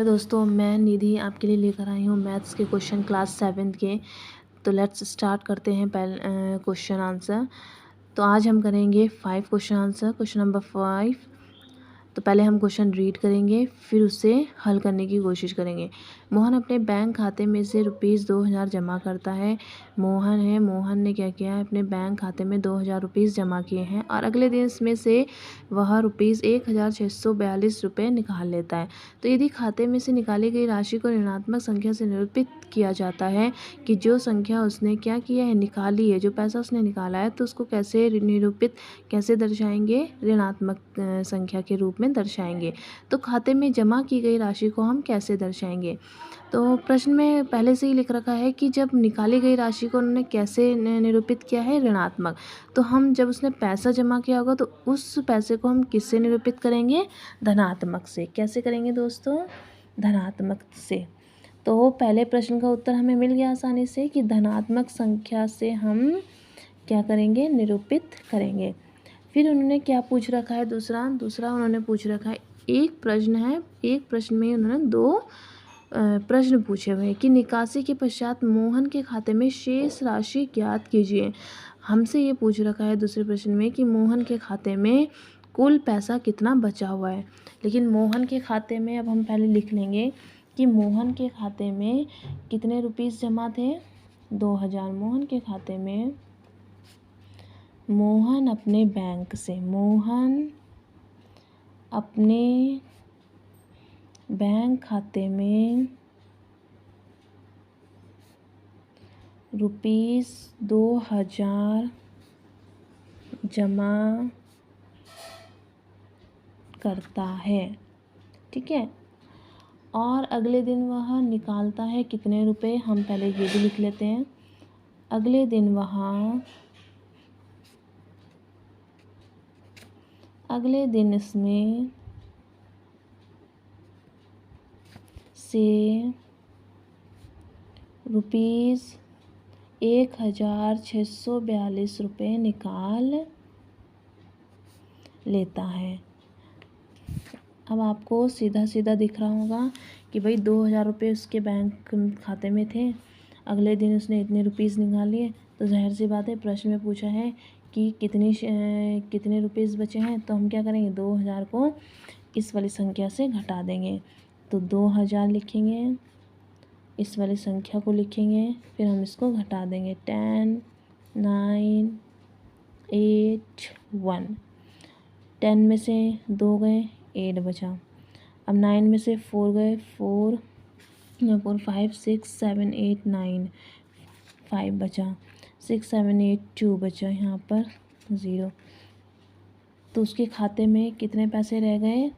Hello दोस्तों, मैं निधि आपके लिए लेकर आई हूँ मैथ्स के क्वेश्चन क्लास 7 के। तो लेट्स स्टार्ट करते हैं पहले क्वेश्चन आंसर। तो आज हम करेंगे 5 क्वेश्चन आंसर। Question number 5। तो पहले हम क्वेश्चन रीड करेंगे, फिर उसे हल करने की कोशिश करेंगे। मोहन अपने बैंक खाते में से ₹2000 जमा करता है। मोहन ने क्या किया है, अपने बैंक खाते में ₹2000 जमा किए हैं और अगले दिन इसमें से वह ₹1642 निकाल लेता है। तो यदि खाते में से निकाली गई राशि को ऋणात्मक संख्या से निरूपित किया जाता है कि जो संख्या उसने क्या किया है, निकाली है, जो पैसा उसने निकाला है, तो उसको कैसे निरूपित कैसे दर्शाएंगे, ऋणात्मक संख्या के रूप में दर्शाएंगे। तो खाते में जमा की गई राशि को हम कैसे दर्शाएंगे। तो प्रश्न में पहले से ही लिख रखा है कि जब निकाली गई राशि को उन्होंने कैसे निरूपित किया है, ऋणात्मक। तो हम जब उसने पैसा जमा किया होगा तो उस पैसे को हम किससे निरूपित करेंगे, धनात्मक से। कैसे करेंगे दोस्तों, धनात्मक से। तो पहले प्रश्न का उत्तर हमें मिल गया आसानी से कि धनात्मक संख्या से हम क्या करेंगे, निरूपित करेंगे। फिर उन्होंने क्या पूछ रखा है, दूसरा उन्होंने पूछ रखा है, एक प्रश्न है, एक प्रश्न में उन्होंने 2 प्रश्न पूछे हुए हैं कि निकासी के पश्चात मोहन के खाते में शेष राशि ज्ञात कीजिए। हमसे ये पूछ रखा है दूसरे प्रश्न में कि मोहन के खाते में कुल पैसा कितना बचा हुआ है। लेकिन मोहन के खाते में अब हम पहले लिख लेंगे कि मोहन के खाते में कितने रुपीस जमा थे, 2000। मोहन के खाते में, मोहन अपने बैंक से, मोहन अपने बैंक खाते में ₹2000 जमा करता है, ठीक है। और अगले दिन वह निकालता है कितने रुपए, हम पहले ये भी लिख लेते हैं। अगले दिन इसमें से ₹1642 निकाल लेता है। अब आपको सीधा सीधा दिख रहा होगा कि भाई ₹2000 उसके बैंक खाते में थे, अगले दिन उसने इतने रुपीस निकाल लिए। तो जाहिर सी बात है, प्रश्न में पूछा है कि कितने रुपीस बचे हैं, तो हम क्या करेंगे, 2000 को इस वाली संख्या से घटा देंगे। तो 2000 लिखेंगे, इस वाली संख्या को लिखेंगे, फिर हम इसको घटा देंगे। 10, 9, 8, 1। 10 में से 2 गए, 8 बचा। अब 9 में से 4 गए, 4, 5, 6, 7, 8, 9, 5 बचा। 6, 7, 8, 2 बचा, यहाँ पर 0। तो उसके खाते में कितने पैसे रह गए,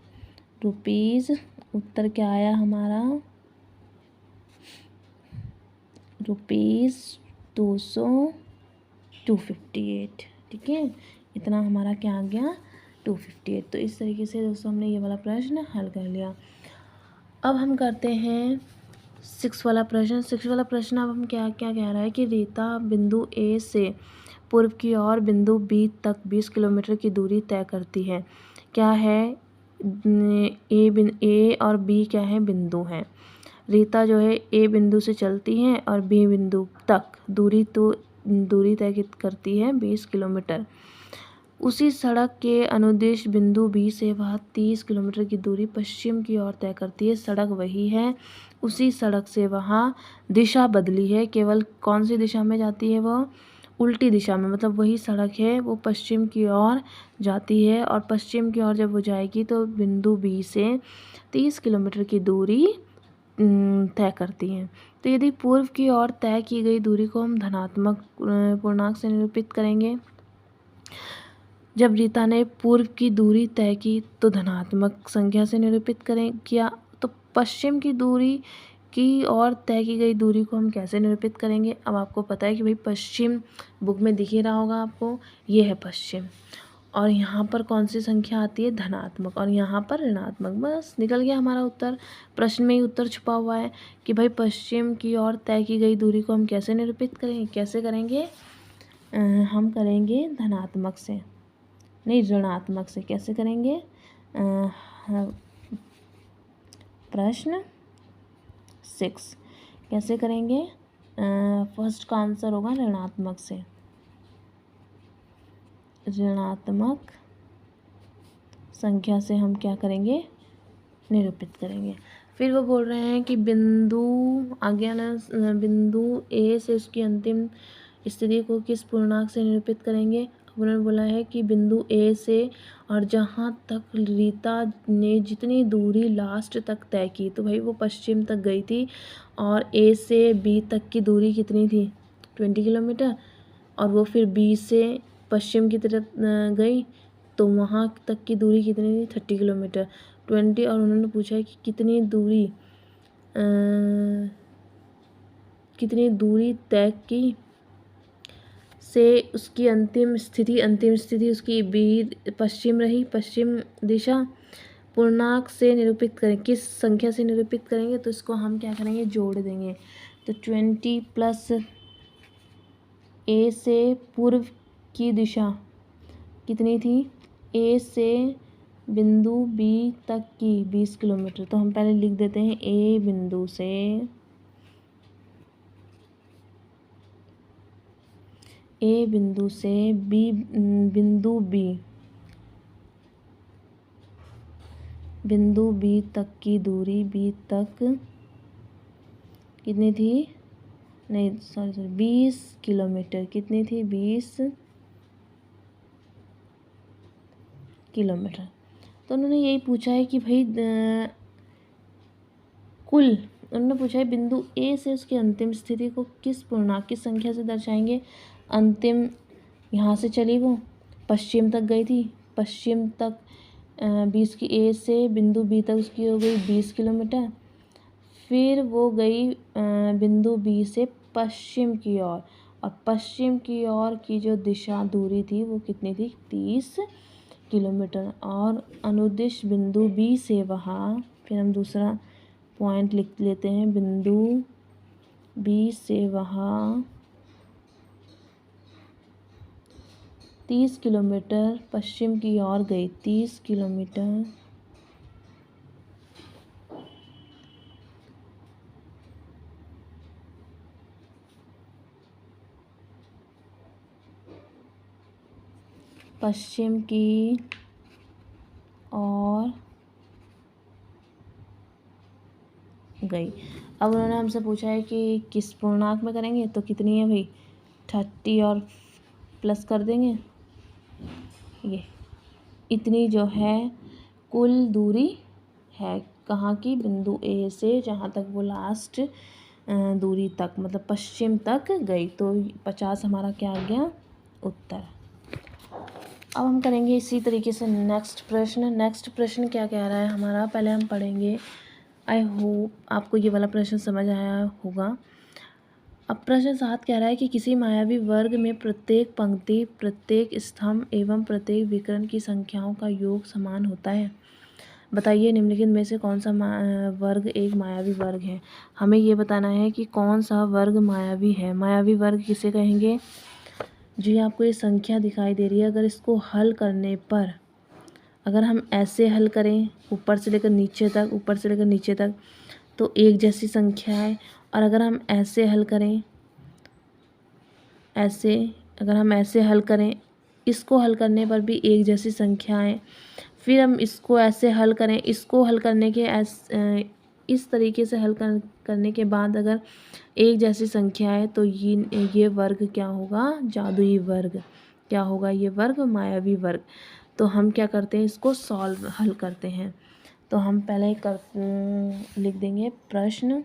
रुपीज़। उत्तर क्या आया हमारा, ₹258, ठीक है। इतना हमारा क्या आ गया, 258। तो इस तरीके से दोस्तों हमने ये वाला प्रश्न हल कर लिया। अब हम करते हैं 6 वाला प्रश्न। 6 वाला प्रश्न अब हम क्या कह रहा है कि रीता बिंदु ए से पूर्व की ओर बिंदु बी तक 20 किलोमीटर की दूरी तय करती है। क्या है, ए और बी क्या है, बिंदु हैं। रीता जो है ए बिंदु से चलती है और बी बिंदु तक दूरी तय करती है 20 किलोमीटर। उसी सड़क के अनुदिश बिंदु बी से वह 30 किलोमीटर की दूरी पश्चिम की ओर तय करती है। सड़क वही है, उसी सड़क से वहाँ दिशा बदली है, केवल कौन सी दिशा में जाती है, वह उल्टी दिशा में। मतलब वही सड़क है, वो पश्चिम की ओर जाती है और पश्चिम की ओर जब वो जाएगी तो बिंदु बी से 30 किलोमीटर की दूरी तय करती हैं। तो यदि पूर्व की ओर तय की गई दूरी को हम धनात्मक पूर्णांक से निरूपित करेंगे। जब रीता ने पूर्व की दूरी तय की तो धनात्मक संख्या से निरूपित किया। तो पश्चिम की दूरी की ओर तय की गई दूरी को हम कैसे निरूपित करेंगे। अब आपको पता है कि भाई पश्चिम बुक में दिख ही रहा होगा आपको, ये है पश्चिम। और यहाँ पर कौन सी संख्या आती है, धनात्मक, और यहाँ पर ऋणात्मक। बस निकल गया हमारा उत्तर। प्रश्न में ही उत्तर छुपा हुआ है कि भाई पश्चिम की ओर तय की गई दूरी को हम कैसे निरूपित करेंगे। कैसे करेंगे, हम करेंगे धनात्मक से, नहीं ऋणात्मक से। कैसे करेंगे, प्रश्न 6। कैसे करेंगे? फर्स्ट का आंसर होगा ऋणात्मक से, ऋणात्मक संख्या से हम क्या करेंगे? निरूपित करेंगे। फिर वो बोल रहे हैं कि बिंदु आगे ना, बिंदु ए से उसकी अंतिम स्थिति को किस पूर्णांक से निरूपित करेंगे? अब उन्होंने बोला है कि बिंदु ए से और जहाँ तक रीता ने जितनी दूरी लास्ट तक तय की, तो भाई वो पश्चिम तक गई थी और ए से बी तक की दूरी कितनी थी? 20 किलोमीटर। और वो फिर बी से पश्चिम की तरफ गई तो वहाँ तक की दूरी कितनी थी? 30 किलोमीटर। 20 और उन्होंने पूछा है कि कितनी दूरी तय की से उसकी अंतिम स्थिति उसकी बी पश्चिम रही, पश्चिम दिशा। पूर्णांक से निरूपित करें, किस संख्या से निरूपित करेंगे? तो इसको हम क्या करेंगे? जोड़ देंगे। तो 20 प्लस ए से पूर्व की दिशा कितनी थी? ए से बिंदु बी तक की 20 किलोमीटर। तो हम पहले लिख देते हैं ए बिंदु से बिंदु बी तक की दूरी, बी तक कितनी थी? नहीं सॉरी 20 किलोमीटर। कितनी थी? 20 किलोमीटर। तो उन्होंने यही पूछा है कि भाई उन्होंने पूछा है बिंदु ए से उसकी अंतिम स्थिति को किस पूर्णांक की संख्या से दर्शाएंगे? अंतिम यहाँ से चली, वो पश्चिम तक गई थी, पश्चिम तक 20 की ए से बिंदु बी तक उसकी हो गई 20 किलोमीटर। फिर वो गई बिंदु बी से पश्चिम की ओर, और पश्चिम की ओर की जो दिशा दूरी थी वो कितनी थी? 30 किलोमीटर। और अनुदिश बिंदु बी से वहाँ, फिर हम दूसरा पॉइंट लिख लेते हैं, बिंदु बी से वहाँ 30 किलोमीटर पश्चिम की ओर गई। 30 किलोमीटर पश्चिम की ओर गई। अब उन्होंने हमसे पूछा है कि किस पूर्णांक में करेंगे? तो कितनी है भाई? 30 और प्लस कर देंगे, ये इतनी जो है कुल दूरी है। कहाँ की? बिंदु ए से जहाँ तक वो लास्ट दूरी तक, मतलब पश्चिम तक गई। तो 50 हमारा क्या आ गया? उत्तर। अब हम करेंगे इसी तरीके से नेक्स्ट प्रश्न क्या कह रहा है हमारा? पहले हम पढ़ेंगे। आई होप आपको ये वाला प्रश्न समझ आया होगा। अब प्रश्न 7 कह रहा है कि किसी मायावी वर्ग में प्रत्येक पंक्ति, प्रत्येक स्तंभ एवं प्रत्येक विकर्ण की संख्याओं का योग समान होता है। बताइए निम्नलिखित में से कौन सा वर्ग एक मायावी वर्ग है? हमें ये बताना है कि कौन सा वर्ग मायावी है। मायावी वर्ग किसे कहेंगे? जो आपको ये संख्या दिखाई दे रही है, अगर इसको हल करने पर, अगर हम ऐसे हल करें ऊपर से लेकर नीचे तक, तो एक जैसी संख्या है। और अगर हम ऐसे हल करें, अगर हम ऐसे हल करें, इसको हल करने पर भी एक जैसी संख्याएं। फिर हम इसको ऐसे हल करें, इसको हल करने के इस तरीके से हल करने के बाद अगर एक जैसी संख्या है, तो ये वर्ग क्या होगा? जादुई वर्ग। क्या होगा ये वर्ग? मायावी वर्ग। तो हम क्या करते हैं? इसको हल करते हैं। तो हम पहले लिख देंगे प्रश्न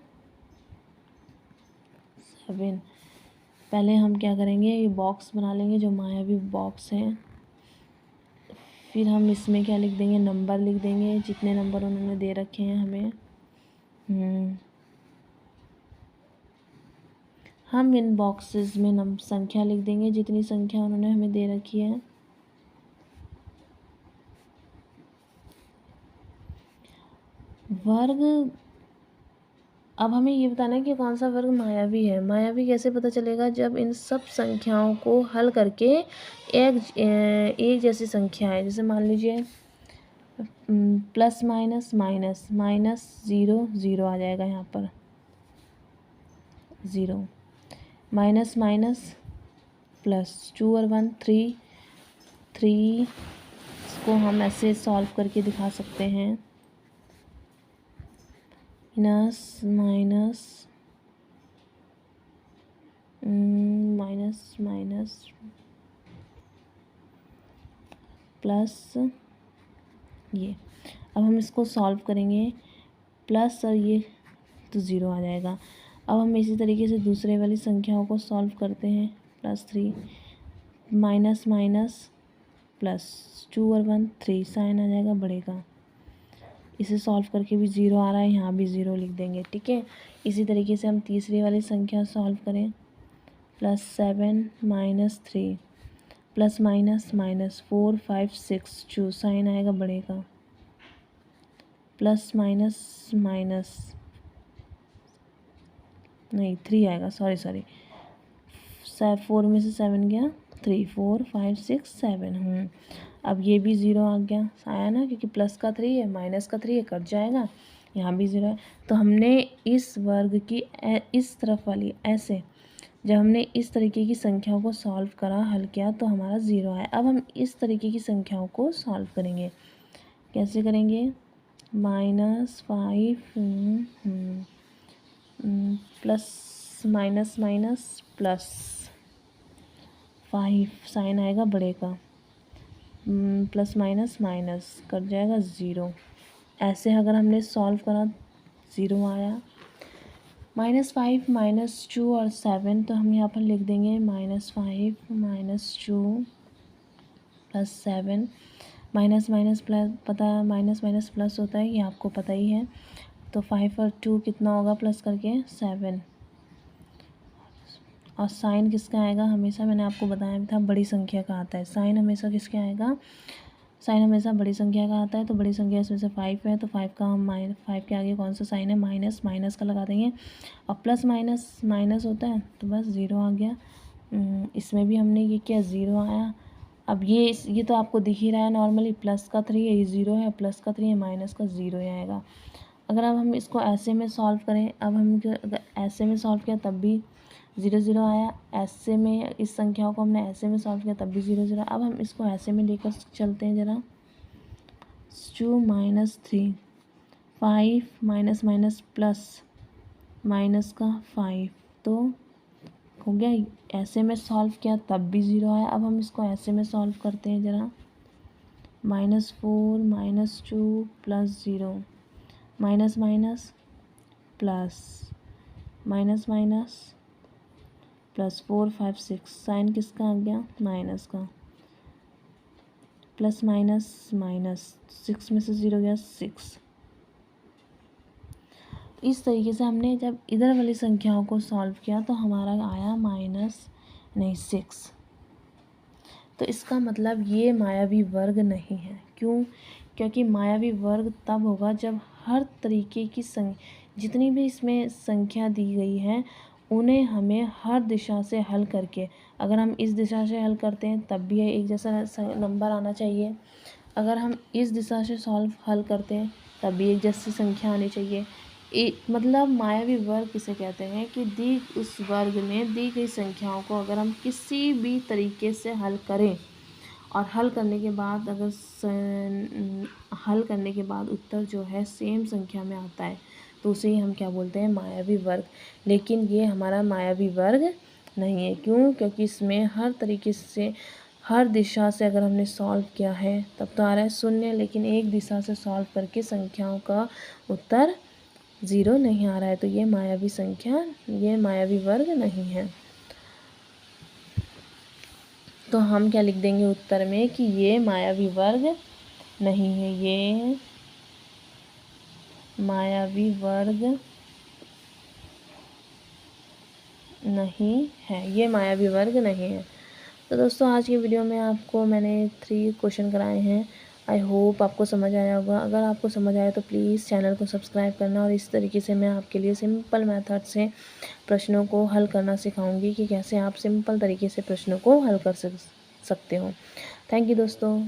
7। पहले हम क्या करेंगे? ये बॉक्स बना लेंगे जो मायावी बॉक्स है। फिर हम इसमें क्या लिख देंगे? नंबर लिख देंगे, जितने नंबर उन्होंने दे रखे हैं हमें। हम इन बॉक्सेस में संख्या लिख देंगे, जितनी संख्या उन्होंने हमें दे रखी है। वर्ग, अब हमें ये बताना है कि कौन सा वर्ग मायावी है। मायावी कैसे पता चलेगा? जब इन सब संख्याओं को हल करके एक जैसी संख्या है, जैसे मान लीजिए प्लस माइनस 0 0 आ जाएगा यहाँ पर। 0, माइनस माइनस प्लस, 2 और 1 3, 3 को हम ऐसे सॉल्व करके दिखा सकते हैं, minus minus minus minus plus ये। अब हम इसको सॉल्व करेंगे, प्लस और ये तो 0 आ जाएगा। अब हम इसी तरीके से दूसरे वाली संख्याओं को सॉल्व करते हैं, +3 माइनस माइनस प्लस, 2 और 1 3, साइन आ जाएगा बड़े का। इसे सॉल्व करके भी 0 आ रहा है, यहाँ भी 0 लिख देंगे, ठीक है। इसी तरीके से हम तीसरी वाली संख्या सॉल्व करें, +7 -3 प्लस माइनस माइनस 4 5 6 2, साइन आएगा बड़े का, प्लस माइनस माइनस नहीं 3 आएगा, सॉरी 4 में से 7 गया, 3 4 5 6 7। अब ये भी 0 आ गया, आया ना, क्योंकि प्लस का 3 है, माइनस का 3 है, कट जाएगा, यहाँ भी 0 है। तो हमने इस वर्ग की इस तरफ वाली ऐसे, जब हमने इस तरीके की संख्याओं को सॉल्व करा, हल किया, तो हमारा 0 आया। अब हम इस तरीके की संख्याओं को सॉल्व करेंगे, कैसे करेंगे, -5 plus minus minus plus 5, sign आएगा बड़े का, प्लस माइनस माइनस कट जाएगा 0। ऐसे अगर हमने सॉल्व करा 0 आया। -5 -2 और 7, तो हम यहाँ पर लिख देंगे -5 -2 प्लस 7, माइनस माइनस प्लस, पता है माइनस माइनस प्लस होता है, ये आपको पता ही है। तो 5 और 2 कितना होगा प्लस करके 7। और साइन किसका आएगा, हमेशा मैंने आपको बताया था बड़ी संख्या का आता है साइन, हमेशा किसका आएगा, साइन हमेशा बड़ी संख्या का आता है। तो बड़ी संख्या इसमें से 5 है, तो 5 का हम -5 के आगे कौन सा साइन है, माइनस, माइनस का लगा देंगे। और प्लस माइनस माइनस होता है, तो बस 0 आ गया। इसमें भी हमने ये किया, 0 आया। अब ये तो आपको दिख ही रहा है नॉर्मली, प्लस का 3 है, ये 0 है, प्लस का 3 है, माइनस का 0 आएगा। अगर अब हम इसको ऐसे में सॉल्व करें, अब हम अगर ऐसे में सॉल्व किया तब भी 0 0 आया, ऐसे में इस संख्याओं को हमने ऐसे में सॉल्व किया तब भी 0 0। अब हम इसको ऐसे में लेकर चलते हैं ज़रा, 2 -3 5 माइनस माइनस प्लस माइनस का 5, तो हो गया। ऐसे में सॉल्व किया तब भी 0 आया। अब हम इसको ऐसे में सॉल्व करते हैं ज़रा, -4 -2 plus 0, minus minus plus, minus minus plus 4 5 6, sign किसका आ गया, माइनस का, प्लस माइनस माइनस, 6 में से 0 गया 6। इस तरीके से हमने जब इधर वाली संख्याओं को सॉल्व किया तो हमारा आया -6। तो इसका मतलब ये मायावी वर्ग नहीं है। क्यों? क्योंकि मायावी वर्ग तब होगा जब हर तरीके की जितनी भी इसमें संख्या दी गई है उन्हें हमें हर दिशा से हल करके, अगर हम इस दिशा से हल करते हैं तब भी एक जैसा नंबर आना चाहिए, अगर हम इस दिशा से हल करते हैं तब भी एक जैसी संख्या आनी चाहिए। मतलब मायावी वर्ग किसे कहते हैं कि उस वर्ग में दी गई संख्याओं को अगर हम किसी भी तरीके से हल करें और हल करने के बाद हल करने के बाद उत्तर जो है सेम संख्या में आता है तो उसे ही हम क्या बोलते हैं, मायावी वर्ग। लेकिन ये हमारा मायावी वर्ग नहीं है। क्यों? क्योंकि इसमें हर तरीके से हर दिशा से अगर हमने सॉल्व किया है तब तो आ रहा है 0, लेकिन एक दिशा से सॉल्व करके संख्याओं का उत्तर 0 नहीं आ रहा है, तो ये मायावी संख्या, ये मायावी वर्ग नहीं है। तो हम क्या लिख देंगे उत्तर में कि ये मायावी वर्ग नहीं है, ये मायावी वर्ग नहीं है, ये मायावी वर्ग नहीं है। तो दोस्तों आज की वीडियो में आपको मैंने 3 क्वेश्चन कराए हैं। आई होप आपको समझ आया होगा। अगर आपको समझ आया तो प्लीज़ चैनल को सब्सक्राइब करना, और इस तरीके से मैं आपके लिए सिंपल मेथड से प्रश्नों को हल करना सिखाऊंगी कि कैसे आप सिंपल तरीके से प्रश्नों को हल कर सकते हो। थैंक यू दोस्तों।